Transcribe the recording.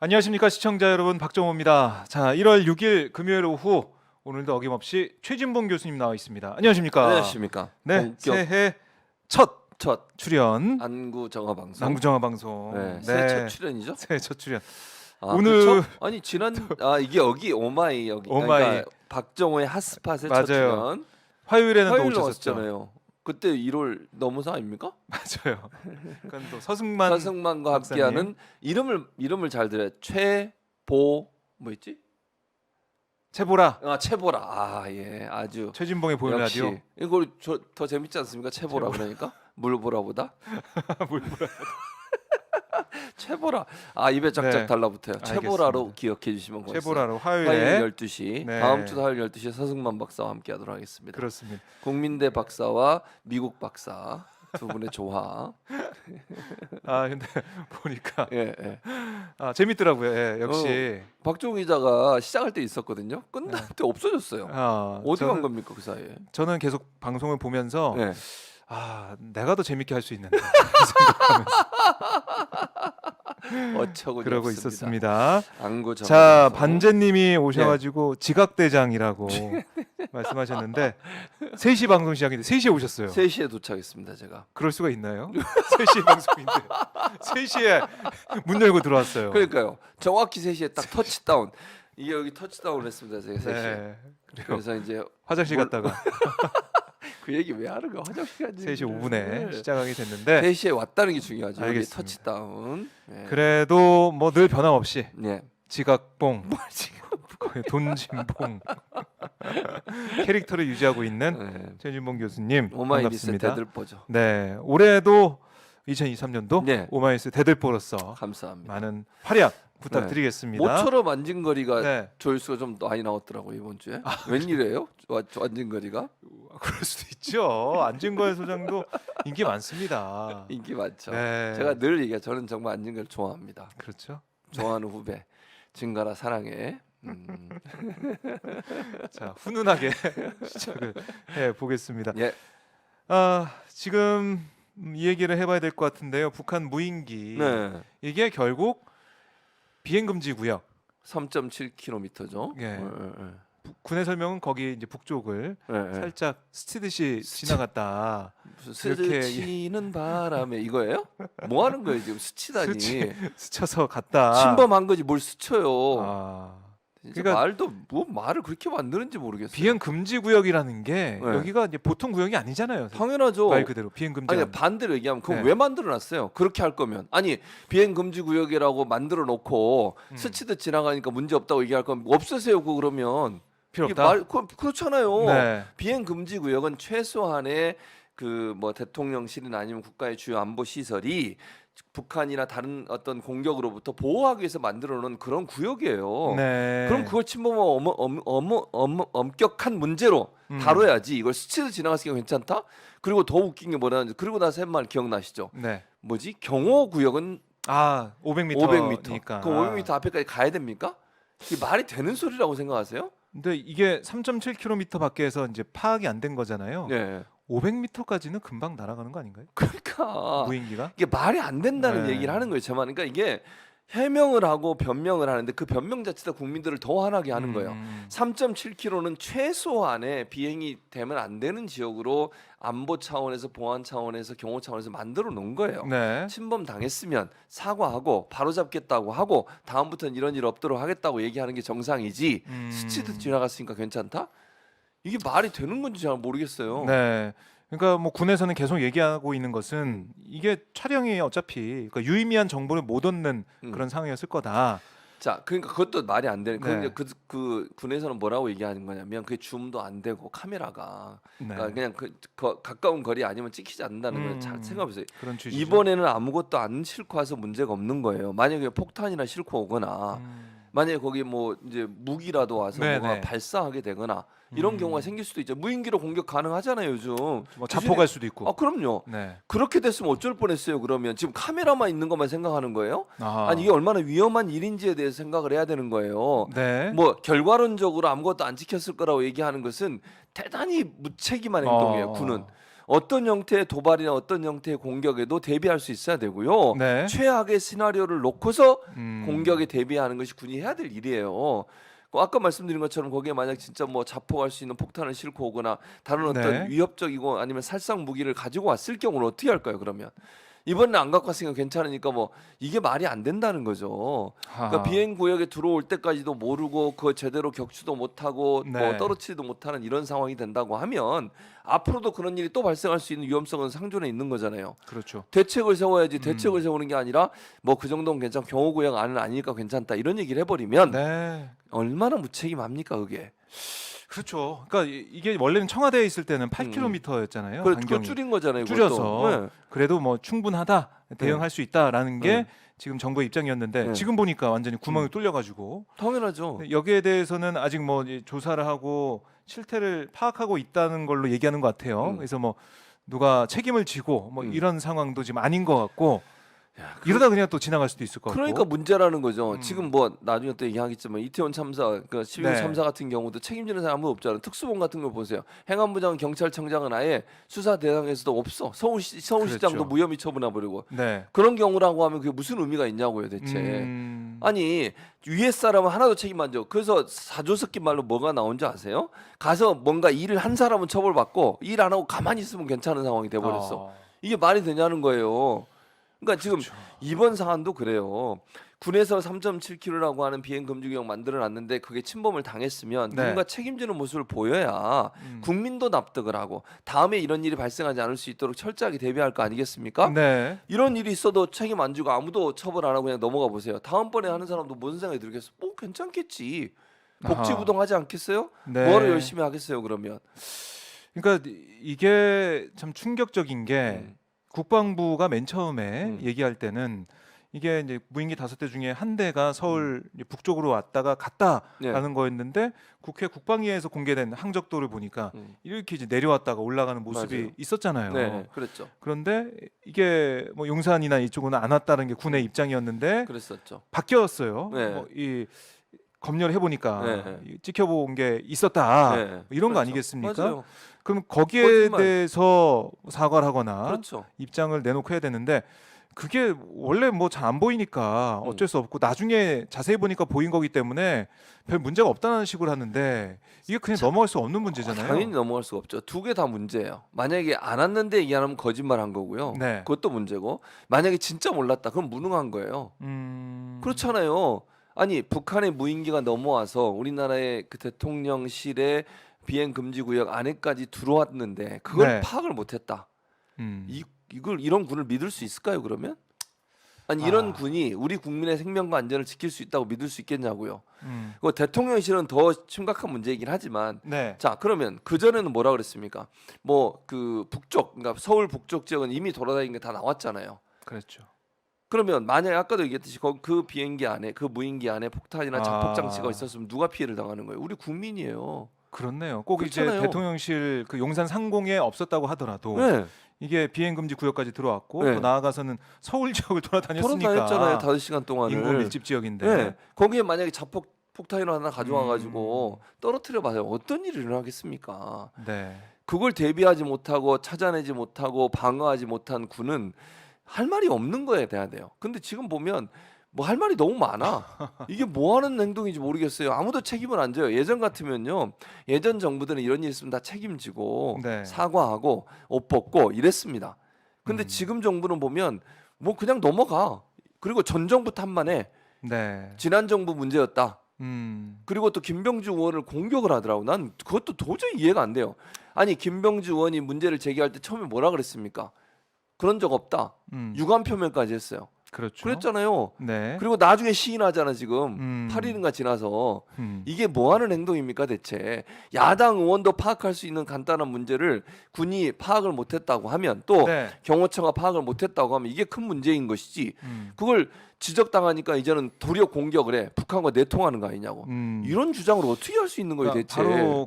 안녕하십니까 시청자 여러분, 박정호입니다. 자, 1월 6일 금요일 오후, 오늘도 어김없이 최진봉 교수님 나와 있습니다. 안녕하십니까? 안녕하십니까. 네, 본격 새해 첫 첫 출연 안구 정화 방송. 남구정화 방송. 네, 새해 첫 출연이죠. 새해 첫 출연. 아, 오늘- 그쵸? 아니 지난 이게 여기 오마이 여기 오마이. 그러니까 박정호의 핫스팟의 맞아요. 첫 출연 화요일에는 또 화요일로 오셨었죠. 왔잖아요. 그때 1월 넘어서 아닙니까? 맞아요. 그건 또 서승만 서승만과 박사님. 함께하는 이름을 잘 들어요. 최보 뭐였지? 채보라. 최보라. 아 예, 아주 최진봉의 보이는 역시 라디오. 이거 더 재밌지 않습니까? 채보라 그러니까 물보라보다. 채보라. 아 입에 쫙쫙 네, 달라붙어요. 채보라로 알겠습니다. 기억해 주시면 고맙습니다. 채보라로 화요일 화요일에 12시 네. 다음 주 화요일 12시에 서승만 박사와 함께하도록 하겠습니다. 그렇습니다. 국민대 박사와 미국 박사 두 분의 조화. 아 근데 보니까 예, 예. 재밌더라고요. 예, 역시. 박종훈 기자가 시작할 때 있었거든요. 끝날 때 없어졌어요. 어디 간 저는- 겁니까 그 사이에? 저는 계속 방송을 보면서 네. 내가 더 재밌게 할 수 있는데 어처구니 그러고 없습니다. 있었습니다. 안구 자, 정화 방송. 반제님이 오셔가지고 지각대장이라고 말씀하셨는데 3시 방송 시작인데 3시에 오셨어요. 3시에 도착했습니다. 제가. 그럴 수가 있나요? 3시 방송인데 3시에 문 열고 들어왔어요. 그러니까요. 정확히 3시에 딱 터치다운. 이게 여기 터치다운 했습니다. 제가 3시에. 네. 그리고 그래서 이제 화장실 갔다가 그 얘기 왜 하는 거야? 화장실 가지. 3시 5분에 시작하게 됐는데 3시에 왔다는 게 중요하죠. 여기 알겠습니다. 터치다운. 네. 그래도 뭐 늘 변함없이 네. 지각봉, 거의 돈진봉 캐릭터를 유지하고 있는 네. 최진봉 교수님 오마이뉴스 반갑습니다. 대들보죠. 네, 올해도 2023년도 네. 오마이뉴스 대들보로서 감사합니다. 많은 활약 부탁드리겠습니다. 모처럼 안진거리가 네, 조회수가 좀 많이 나왔더라고요 이번 주에. 웬일이에요? 안진거리가 그럴 수도 있죠. 안진걸 소장도 인기 많습니다. 인기 많죠. 네, 제가 늘 얘기해. 저는 정말 안진걸 좋아합니다. 그렇죠. 좋아하는 후배. 진가라 사랑해. 자, 훈훈하게 시작을 해 보겠습니다. 예. 지금 이 얘기를 해봐야 될 것 같은데요. 북한 무인기 네. 이게 결국 비행 금지 구역. 3.7km죠. 예. 군의 설명은 거기 이제 북쪽을 네. 살짝 스치듯이 지나갔다. 무슨 이렇게 스치는 바람에 이거예요? 뭐 하는 거예요 지금 스치다니? 스쳐서 갔다. 침범한 거지 뭘 스쳐요? 아, 진짜 그러니까- 말도 뭐 말을 그렇게 만드는지 모르겠어요. 비행 금지 구역이라는 게 네. 여기가 이제 보통 구역이 아니잖아요. 당연하죠. 말 그대로 비행 금지. 아니 반대로 얘기하면 그거 네. 왜 만들어놨어요? 그렇게 할 거면 아니 비행 금지 구역이라고 만들어 놓고 스치듯 지나가니까 문제 없다고 얘기할 거면 없애세요. 그거 그러면 필요 이게 없다. 그렇잖아요. 네. 비행 금지 구역은 최소한의 그 뭐 대통령실이나 아니면 국가의 주요 안보 시설이 북한이나 다른 어떤 공격으로부터 보호하기 위해서 만들어 놓은 그런 구역이에요. 네. 그럼 그걸 침범하면 엄격한 문제로 다뤄야지. 이걸 스치듯 지나갔으니까 괜찮다. 그리고 더 웃긴 게 뭐냐면 그리고 나서 한 말 기억나시죠? 네. 뭐지? 경호 구역은 500m. 500m. 그 500m 앞에까지 가야 됩니까? 이게 말이 되는 소리라고 생각하세요? 근데 이게 3.7km 밖에서 이제 파악이 안 된 거잖아요. 네. 500m까지는 금방 날아가는 거 아닌가요? 그러니까 무인기가? 이게 말이 안 된다는 네. 얘기를 하는 거예요. 제 말. 그러니까 이게 해명을 하고 변명을 하는데 그 변명 자체가 국민들을 더 화나게 하는 거예요. 3.7km는 최소한의 비행이 되면 안 되는 지역으로 안보 차원에서 보안 차원에서 경호 차원에서 만들어 놓은 거예요. 네. 침범 당했으면 사과하고 바로잡겠다고 하고 다음부터는 이런 일 없도록 하겠다고 얘기하는 게 정상이지. 스치듯 지나갔으니까 괜찮다? 이게 말이 되는 건지 잘 모르겠어요. 네. 그러니까 뭐 군에서는 계속 얘기하고 있는 것은 이게 촬영이 어차피 그러니까 유의미한 정보를 못 얻는 그런 상황이었을 거다. 자, 그러니까 그것도 말이 안 되는. 네. 그 군에서는 뭐라고 얘기하는 거냐면 그게 줌도 안 되고 카메라가 네. 그러니까 그냥 가까운 거리 아니면 찍히지 않는다는 걸 잘 생각해보세요. 그런 취지죠. 이번에는 아무것도 안 싣고 와서 문제가 없는 거예요. 만약에 폭탄이나 싣고 오거나 만약에 거기 뭐 이제 무기라도 와서 네네. 뭐가 발사하게 되거나 이런 경우가 생길 수도 있죠. 무인기로 공격 가능하잖아요, 요즘. 뭐 자포 갈 수도 있고. 아, 그럼요. 네. 그렇게 됐으면 어쩔 뻔했어요. 그러면 지금 카메라만 있는 것만 생각하는 거예요? 아하. 아니 이게 얼마나 위험한 일인지에 대해서 생각을 해야 되는 거예요. 네. 뭐 결과론적으로 아무것도 안 지켰을 거라고 얘기하는 것은 대단히 무책임한 행동이에요. 군은 어떤 형태의 도발이나 어떤 형태의 공격에도 대비할 수 있어야 되고요. 네. 최악의 시나리오를 놓고서 음. 공격에 대비하는 것이 군이 해야 될 일이에요. 아까 말씀드린 것처럼 거기에 만약 진짜 뭐 자폭할 수 있는 폭탄을 싣고 오거나 다른 어떤 네. 위협적이고 아니면 살상 무기를 가지고 왔을 경우는 어떻게 할까요? 그러면 이번에 안 갖고 왔으니까 괜찮으니까 뭐 이게 말이 안 된다는 거죠. 그러니까 하하. 비행 구역에 들어올 때까지도 모르고 그거 제대로 격추도 못하고 뭐 네. 떨어뜨리도 못하는 이런 상황이 된다고 하면 앞으로도 그런 일이 또 발생할 수 있는 위험성은 상존에 있는 거잖아요. 그렇죠. 대책을 세워야지. 대책을 세우는 게 아니라 뭐 그 정도는 괜찮, 경호 구역 안은 아니니까 괜찮다 이런 얘기를 해버리면 네. 얼마나 무책임합니까 그게? 그렇죠. 그러니까 이게 원래는 청와대에 있을 때는 8km였잖아요. 그거 반경이. 줄인 거잖아요. 줄여서 그것도. 네. 그래도 뭐 충분하다 대응할 수 있다라는 게 네. 지금 정부의 입장이었는데 네. 지금 보니까 완전히 구멍이 뚫려가지고 당연하죠. 여기에 대해서는 아직 뭐 이제 조사를 하고 실태를 파악하고 있다는 걸로 얘기하는 것 같아요. 그래서 뭐 누가 책임을 지고 뭐 이런 상황도 지금 아닌 것 같고 이러다 그냥 또 지나갈 수도 있을 것 같고. 그러니까 문제라는 거죠. 지금 뭐 나중에 또 얘기하겠지만 이태원 참사, 그 12월 네. 참사 같은 경우도 책임지는 사람 아무도 없잖아요. 특수본 같은 거 보세요. 행안부장, 경찰청장은 아예 수사 대상에서도 없어. 서울시장도 그렇죠. 무혐의 처분해 버리고. 네. 그런 경우라고 하면 그게 무슨 의미가 있냐고요, 대체. 아니 위에 사람은 하나도 책임 안 져. 그래서 사조 섞인 말로 뭐가 나온지 아세요? 가서 뭔가 일을 한 사람은 처벌받고 일 안 하고 가만히 있으면 괜찮은 상황이 돼버렸어. 이게 말이 되냐는 거예요. 그러니까 지금 그렇죠. 이번 사안도 그래요. 군에서 3.7km라고 하는 비행 금지 구역 만들어놨는데 그게 침범을 당했으면 네. 누군가 책임지는 모습을 보여야 국민도 납득을 하고 다음에 이런 일이 발생하지 않을 수 있도록 철저하게 대비할 거 아니겠습니까? 네. 이런 일이 있어도 책임 안 지고 아무도 처벌 안 하고 그냥 넘어가 보세요. 다음번에 하는 사람도 무슨 생각이 들겠어? 뭐 괜찮겠지. 복지부동하지 않겠어요? 네. 뭐를 열심히 하겠어요 그러면? 그러니까 이게 참 충격적인 게 음. 국방부가 맨 처음에 얘기할 때는 이게 이제 무인기 5대 중에 한 대가 서울 이제 북쪽으로 왔다가 갔다라는 네. 거였는데 국회 국방위에서 공개된 항적도를 보니까 이렇게 이제 내려왔다가 올라가는 모습이 맞아요. 있었잖아요. 네, 그랬죠. 그런데 이게 뭐 용산이나 이쪽은 안 왔다는 게 군의 입장이었는데 그랬었죠. 바뀌었어요. 네. 뭐 이 검열해 보니까 네. 찍혀본 게 있었다. 네, 뭐 이런 거 그렇죠. 아니겠습니까? 맞아요. 그럼 거기에 거짓말. 대해서 사과를 하거나 그렇죠. 입장을 내놓고 해야 되는데 그게 원래 뭐 잘 안 보이니까 어쩔 수 없고 나중에 자세히 보니까 보인 거기 때문에 별 문제가 없다는 식으로 하는데 이게 그냥 넘어갈 수 없는 문제잖아요. 당연히 넘어갈 수가 없죠. 두 개 다 문제예요. 만약에 안 왔는데 얘기하면 거짓말한 거고요. 네. 그것도 문제고 만약에 진짜 몰랐다 그럼 무능한 거예요. 그렇잖아요. 아니 북한의 무인기가 넘어와서 우리나라의 그 대통령실의 비행 금지 구역 안에까지 들어왔는데 그걸 네. 파악을 못했다. 음. 이걸 이런 군을 믿을 수 있을까요? 그러면? 아니 이런 군이 우리 국민의 생명과 안전을 지킬 수 있다고 믿을 수 있겠냐고요. 그 대통령실은 더 심각한 문제이긴 하지만 네. 자 그러면 그 전에는 뭐라 그랬습니까? 뭐 그 북쪽, 그러니까 서울 북쪽 지역은 이미 돌아다니는 게 다 나왔잖아요. 그렇죠. 그러면 만약에 아까도 얘기했듯이 그 비행기 안에 그 무인기 안에 폭탄이나 자폭 장치가 있었으면 누가 피해를 당하는 거예요? 우리 국민이에요. 그렇네요. 꼭 그렇잖아요. 이제 대통령실 그 용산 상공에 없었다고 하더라도 네. 이게 비행 금지 구역까지 들어왔고 네. 또 나아가서는 서울 지역을 돌아다녔으니까 돌아다녔잖아요. 5시간 동안을. 인구 밀집 지역인데. 네. 거기에 만약에 폭탄이나 하나 가져와 가지고 떨어뜨려 봐요. 어떤 일이 일어나겠습니까? 네. 그걸 대비하지 못하고 찾아내지 못하고 방어하지 못한 군은 할 말이 없는 거에 대야 돼요. 근데 지금 보면 뭐 할 말이 너무 많아. 이게 뭐 하는 행동인지 모르겠어요. 아무도 책임을 안 져요. 예전 같으면요. 예전 정부들은 이런 일 있으면 다 책임지고 네. 사과하고 옷 벗고 이랬습니다. 근데 지금 정부는 보면 뭐 그냥 넘어가. 그리고 전 정부 탓만 해. 네. 지난 정부 문제였다. 음. 그리고 또 김병주 의원을 공격을 하더라고. 난 그것도 도저히 이해가 안 돼요. 아니 김병주 의원이 문제를 제기할 때 처음에 뭐라 그랬습니까? 그런 적 없다. 유감 표명까지 했어요. 그렇죠. 그랬잖아요. 네. 그리고 나중에 시인하잖아 지금 8일인가 지나서 이게 뭐 하는 행동입니까 대체? 야당 의원도 파악할 수 있는 간단한 문제를 군이 파악을 못했다고 하면 또 네. 경호처가 파악을 못했다고 하면 이게 큰 문제인 것이지. 그걸 지적당하니까 이제는 도리어 공격을 해. 북한과 내통하는 거 아니냐고. 이런 주장을 어떻게 할 수 있는 거예요 그러니까 대체? 바로